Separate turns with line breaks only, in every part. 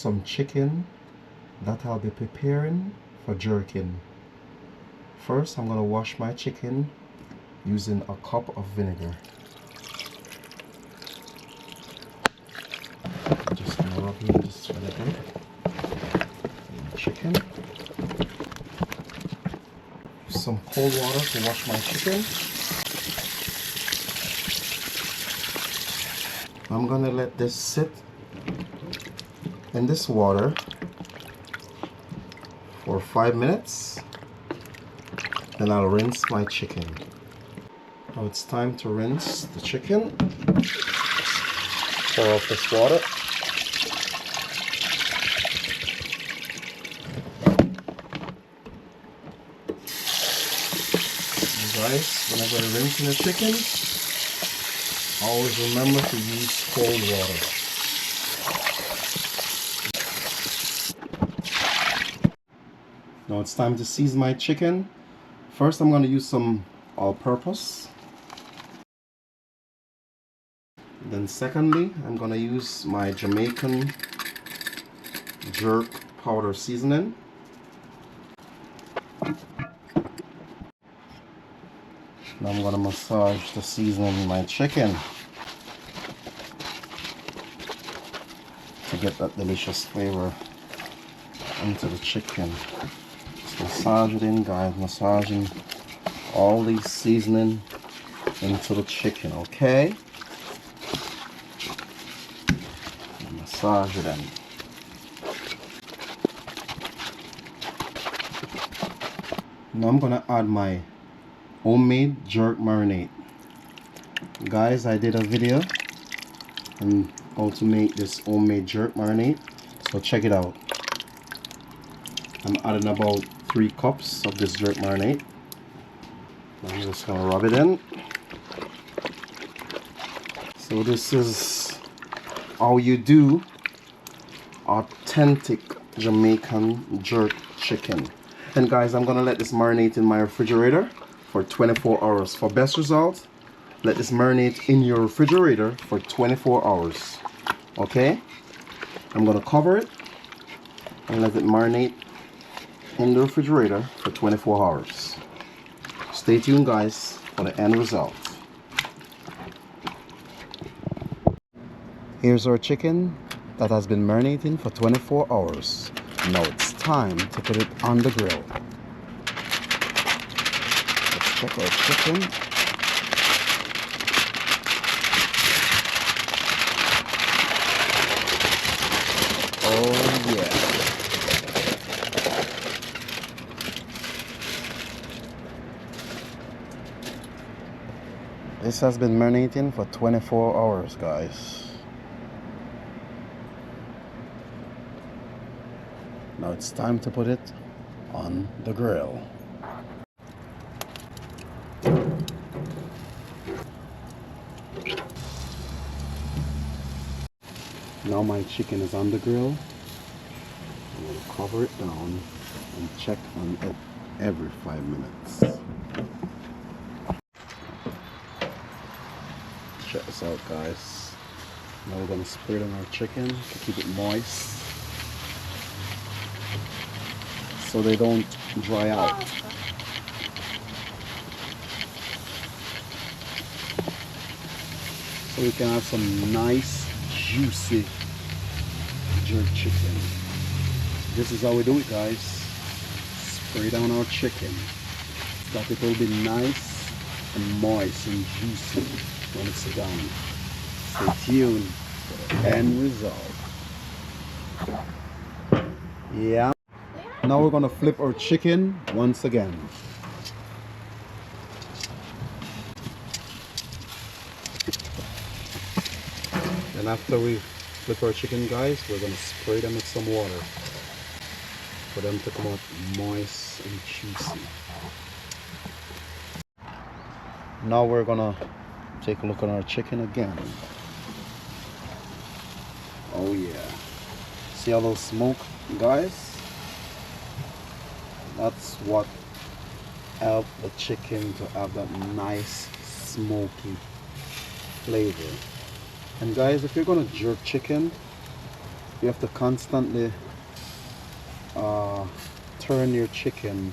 some chicken that I'll be preparing for jerking. First, I'm going to wash my chicken using a cup of vinegar. Just going to rub in this vinegar in the chicken. Some cold water to wash my chicken. I'm going to let this sit in this water for 5 minutes. Then I'll rinse my chicken. Now it's time to rinse the chicken. Pour off this water. And guys, whenever you're rinsing the chicken, always remember to use cold water. Now it's time to season my chicken. First, I'm going to use some all-purpose. Then secondly, I'm going to use my Jamaican jerk powder seasoning. Now I'm going to massage the seasoning in my chicken to get that delicious flavor into the chicken. Just massage it in, guys. Massaging all these seasoning into the chicken, okay? Massage it in. Now I'm gonna add my homemade jerk marinade. Guys, I did a video on how to make this homemade jerk marinade, so check it out. I'm adding about 3 cups of this jerk marinade. I'm just gonna rub it in. So this is how you do authentic Jamaican jerk chicken. And guys, I'm gonna let this marinate in my refrigerator for 24 hours. For best result, let this marinate in your refrigerator for 24 hours. Okay? I'm gonna cover it and let it marinate in the refrigerator for 24 hours. Stay tuned, guys, for the end result. Here's our chicken that has been marinating for 24 hours. Now it's time to put it on the grill. Let's check our chicken. Oh yeah. This has been marinating for 24 hours, guys. Now it's time to put it on the grill. Now my chicken is on the grill. I'm going to cover it down and check on it every 5 minutes. Check this out, guys. Now we're going to spray it on our chicken to keep it moist, so they don't dry out. So we can have some nice, juicy jerk chicken. This is how we do it, guys. Spray down our chicken so that it will be nice and moist and juicy when it's done. Stay tuned for the end result. Yeah. Now we're gonna flip our chicken once again. And after we flip our chicken, guys, we're gonna spray them with some water for them to come out moist and juicy. Now we're gonna take a look at our chicken again. Oh yeah. See all those smoke, guys? That's what helps the chicken to have that nice smoky flavor. And guys, if you're gonna jerk chicken, You have to constantly turn your chicken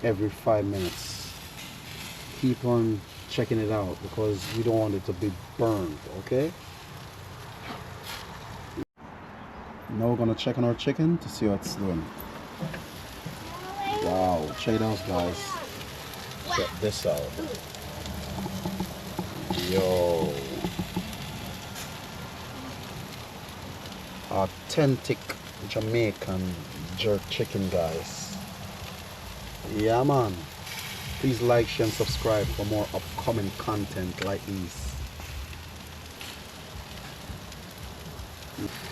every 5 minutes. Keep on checking it out because we don't want it to be burned, okay? Now we're gonna check on our chicken to see what it's doing. Wow, check it out, guys. Check this out. Yo. Authentic Jamaican jerk chicken, guys. Yeah, man. Please like, share, and subscribe for more upcoming content like these.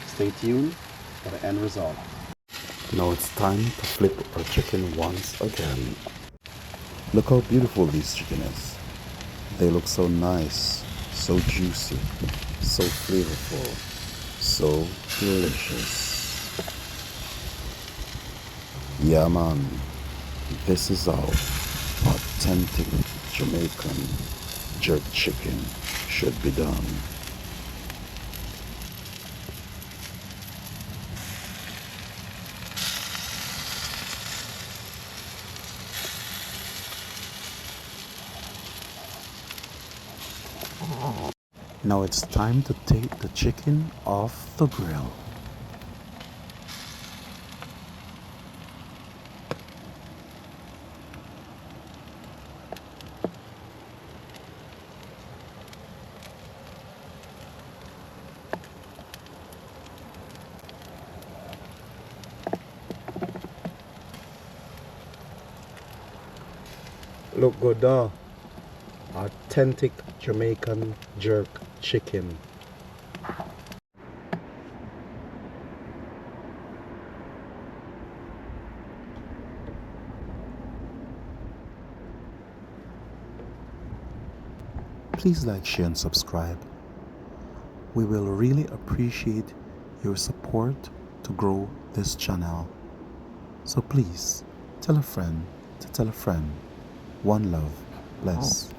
Stay tuned for the end result. Now it's time to flip our chicken once again. Look how beautiful this chicken is. They look so nice, so juicy, so flavorful, so delicious. Yeah, man, this is how authentic Jamaican jerk chicken should be done. Now it's time to take the chicken off the grill. Look good, though. Authentic Jamaican jerk chicken. Please like, share, and subscribe. We will really appreciate your support to grow this channel. So please tell a friend to tell a friend. One love. Bless.